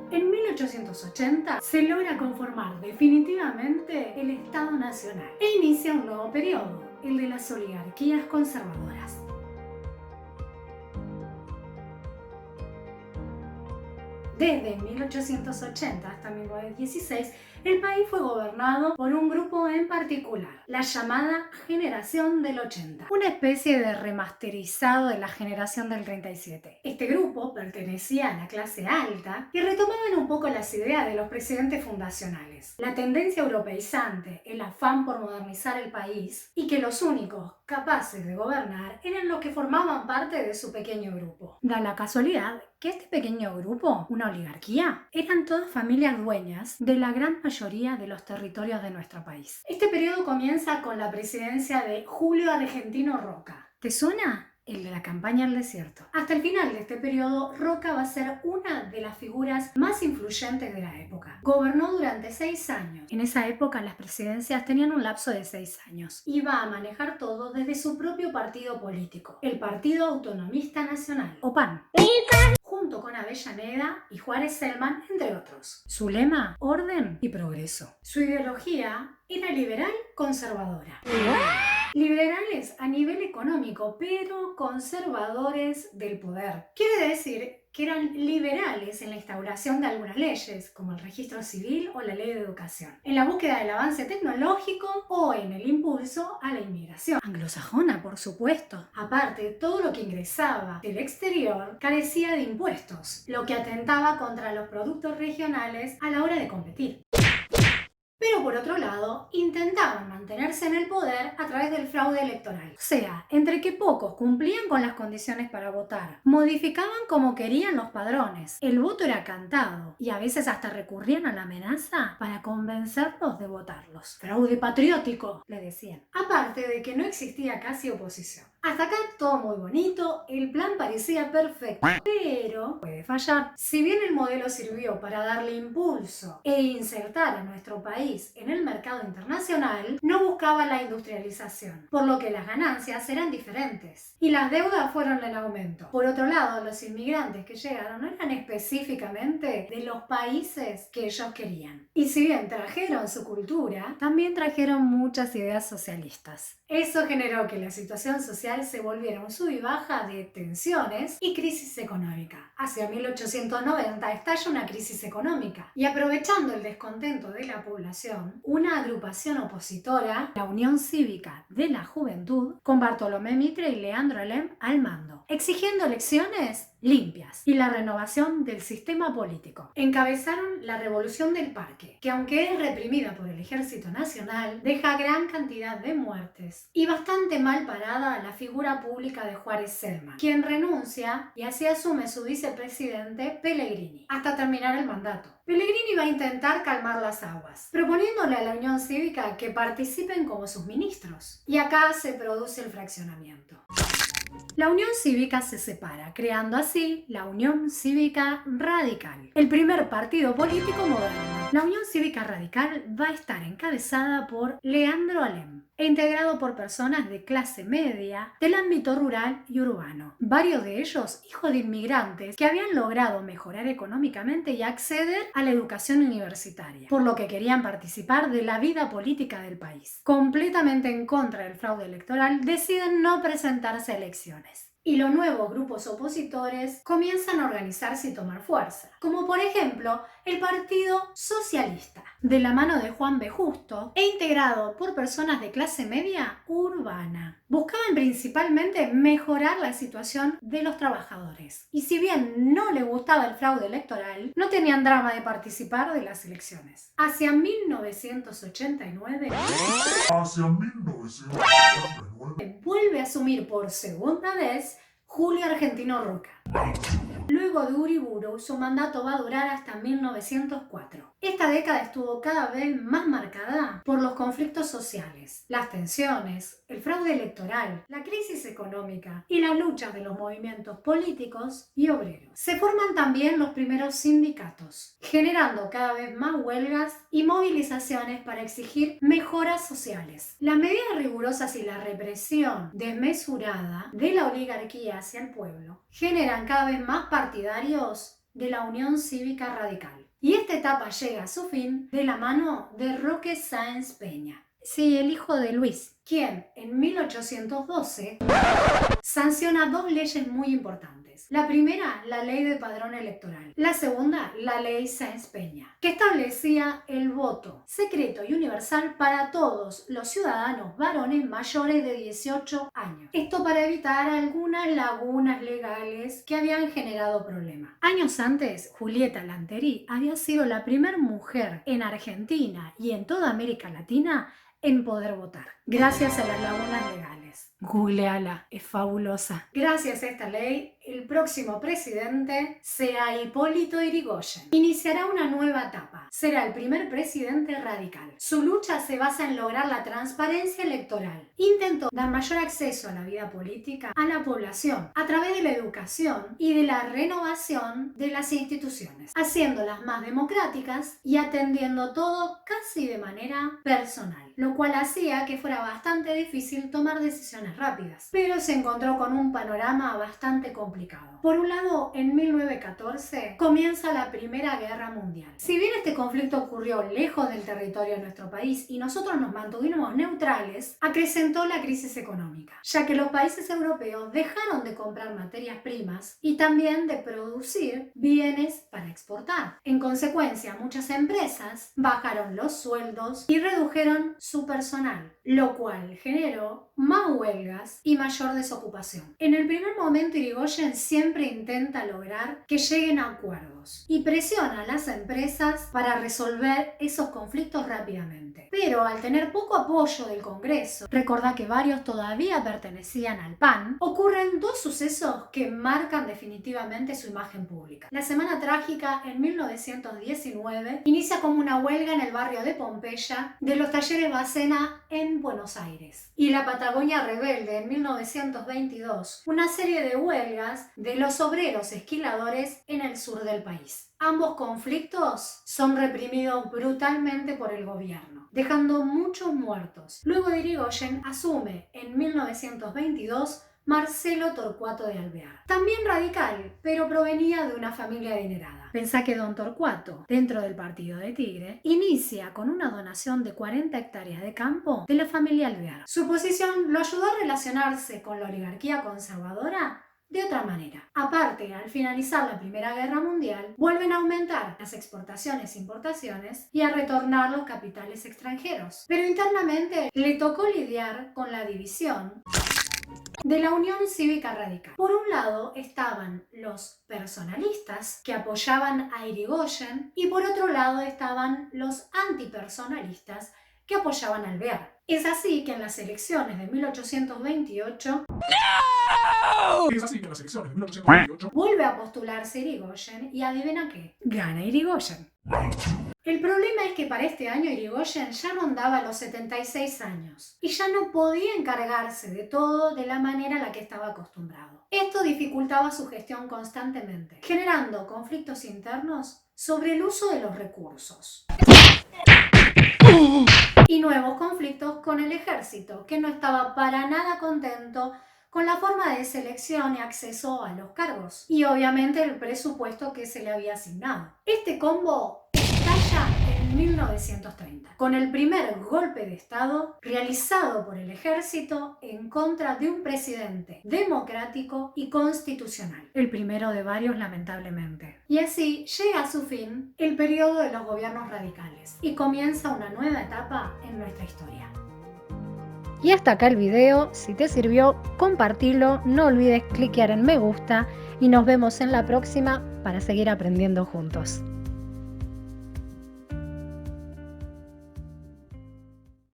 En 1880 se logra conformar definitivamente el Estado Nacional e inicia un nuevo periodo, el de las oligarquías conservadoras. Desde 1880 hasta 1916, el país fue gobernado por un grupo en particular, la llamada Generación del 80, una especie de remasterizado de la Generación del 37. Este grupo pertenecía a la clase alta y retomaban un poco las ideas de los presidentes fundacionales, la tendencia europeizante, el afán por modernizar el país y que los únicos capaces de gobernar eran los que formaban parte de su pequeño grupo. Da la casualidad que este pequeño grupo, una oligarquía, eran todas familias dueñas de la gran mayoría de los territorios de nuestro país. Este periodo comienza con la presidencia de Julio Argentino Roca. ¿Te suena? El de la campaña al desierto. Hasta el final de este periodo, Roca va a ser una de las figuras más influyentes de la época. Gobernó durante 6 años. En esa época las presidencias tenían un lapso de 6 años. Y va a manejar todo desde su propio partido político, el Partido Autonomista Nacional, o PAN. Junto con Avellaneda y Juárez Celman, entre otros. Su lema, orden y progreso. Su ideología era liberal conservadora. Liberales a nivel económico, pero conservadores del poder. Quiere decir que eran liberales en la instauración de algunas leyes, como el registro civil o la ley de educación, en la búsqueda del avance tecnológico o en el impulso a la inmigración. Anglosajona, por supuesto. Aparte, todo lo que ingresaba del exterior carecía de impuestos, lo que atentaba contra los productos regionales a la hora de competir. Pero por otro lado, intentaban mantenerse en el poder a través del fraude electoral. O sea, entre que pocos cumplían con las condiciones para votar, modificaban como querían los padrones, el voto era cantado y a veces hasta recurrían a la amenaza para convencerlos de votarlos. Fraude patriótico, le decían. Aparte de que no existía casi oposición. Hasta acá todo muy bonito, el plan parecía perfecto, pero puede fallar. Si bien el modelo sirvió para darle impulso e insertar a nuestro país en el mercado internacional, no buscaba la industrialización, por lo que las ganancias eran diferentes y las deudas fueron en aumento. Por otro lado, los inmigrantes que llegaron no eran específicamente de los países que ellos querían. Y si bien trajeron su cultura, también trajeron muchas ideas socialistas. Eso generó que la situación social se volviera un sub y baja de tensiones y crisis económica. Hacia 1890 estalla una crisis económica y aprovechando el descontento de la población, una agrupación opositora, la Unión Cívica de la Juventud, con Bartolomé Mitre y Leandro Alem al mando, exigiendo elecciones limpias y la renovación del sistema político. Encabezaron la Revolución del Parque, que aunque es reprimida por el Ejército Nacional, deja gran cantidad de muertes y bastante mal parada la figura pública de Juárez Celman, quien renuncia y así asume su vicepresidente Pellegrini, hasta terminar el mandato. Pellegrini va a intentar calmar las aguas, proponiéndole a la Unión Cívica que participen como sus ministros. Y acá se produce el fraccionamiento. La Unión Cívica se separa, creando así la Unión Cívica Radical, el primer partido político moderno. La Unión Cívica Radical va a estar encabezada por Leandro Alem e integrado por personas de clase media del ámbito rural y urbano. Varios de ellos hijos de inmigrantes que habían logrado mejorar económicamente y acceder a la educación universitaria, por lo que querían participar de la vida política del país. Completamente en contra del fraude electoral, deciden no presentarse a elecciones. Y los nuevos grupos opositores comienzan a organizarse y tomar fuerza, como por ejemplo el Partido Socialista, de la mano de Juan B. Justo e integrado por personas de clase media urbana. Buscaban principalmente mejorar la situación de los trabajadores. Y si bien no les gustaba el fraude electoral, no tenían drama de participar de las elecciones. Hacia 1989 vuelve a asumir por segunda vez Julio Argentino Roca. Luego de Uriburu, su mandato va a durar hasta 1904. Esta década estuvo cada vez más marcada por los conflictos sociales, las tensiones, el fraude electoral, la crisis económica y las luchas de los movimientos políticos y obreros. Se forman también los primeros sindicatos, generando cada vez más huelgas y movilizaciones para exigir mejoras sociales. Las medidas rigurosas y la represión desmesurada de la oligarquía hacia el pueblo generan cada vez más partidarios de la Unión Cívica Radical. Y esta etapa llega a su fin de la mano de Roque Sáenz Peña. Sí, el hijo de Luis, quien en 1812 sanciona dos leyes muy importantes. La primera, la ley de padrón electoral. La segunda, la ley Sáenz Peña, que establecía el voto secreto y universal para todos los ciudadanos varones mayores de 18 años. Esto para evitar algunas lagunas legales que habían generado problemas. Años antes, Julieta Lanteri había sido la primera mujer en Argentina y en toda América Latina en poder votar, gracias a las lagunas legales. Googleala, es fabulosa. Gracias a esta ley, el próximo presidente será Hipólito Yrigoyen. Iniciará una nueva etapa. Será el primer presidente radical. Su lucha se basa en lograr la transparencia electoral. Intentó dar mayor acceso a la vida política a la población a través de la educación y de la renovación de las instituciones, haciéndolas más democráticas y atendiendo todo casi de manera personal, lo cual hacía que fuera bastante difícil tomar decisiones rápidas. Pero se encontró con un panorama bastante complicado. Por un lado, en 1914 comienza la Primera Guerra Mundial. Si bien este conflicto ocurrió lejos del territorio de nuestro país y nosotros nos mantuvimos neutrales, acrecentó la crisis económica, ya que los países europeos dejaron de comprar materias primas y también de producir bienes para exportar. En consecuencia, muchas empresas bajaron los sueldos y redujeron su personal, lo cual generó más huelgas y mayor desocupación. En el primer momento, Yrigoyen siempre intenta lograr que lleguen a acuerdos y presiona a las empresas para resolver esos conflictos rápidamente. Pero al tener poco apoyo del Congreso, recordá que varios todavía pertenecían al PAN, ocurren dos sucesos que marcan definitivamente su imagen pública. La Semana Trágica en 1919 inicia como una huelga en el barrio de Pompeya de los talleres Bacena en Buenos Aires. Y la Patagonia Rebelde en 1922, una serie de huelgas de los obreros esquiladores en el sur del país. Ambos conflictos son reprimidos brutalmente por el gobierno, dejando muchos muertos. Luego Yrigoyen asume en 1922 Marcelo Torcuato de Alvear, también radical, pero provenía de una familia adinerada. Pensá que don Torcuato, dentro del partido de Tigre, inicia con una donación de 40 hectáreas de campo de la familia Alvear. Su posición lo ayudó a relacionarse con la oligarquía conservadora de otra manera. Aparte, al finalizar la Primera Guerra Mundial, vuelven a aumentar las exportaciones e importaciones y a retornar los capitales extranjeros. Pero internamente le tocó lidiar con la división de la Unión Cívica Radical. Por un lado estaban los personalistas que apoyaban a Yrigoyen y por otro lado estaban los antipersonalistas que apoyaban a Alvear. Es así que en las elecciones de 1828 vuelve a postularse Yrigoyen y adivina qué, gana Yrigoyen. El problema es que para este año Yrigoyen ya rondaba los 76 años y ya no podía encargarse de todo de la manera a la que estaba acostumbrado. Esto dificultaba su gestión constantemente, generando conflictos internos sobre el uso de los recursos y nuevos conflictos con el ejército, que no estaba para nada contento con la forma de selección y acceso a los cargos y obviamente el presupuesto que se le había asignado. Este combo estalla en 1930 con el primer golpe de Estado realizado por el ejército en contra de un presidente democrático y constitucional, el primero de varios lamentablemente. Y así llega a su fin el periodo de los gobiernos radicales y comienza una nueva etapa en nuestra historia. Y hasta acá el video. Si te sirvió, compartilo, no olvides cliquear en me gusta y nos vemos en la próxima para seguir aprendiendo juntos.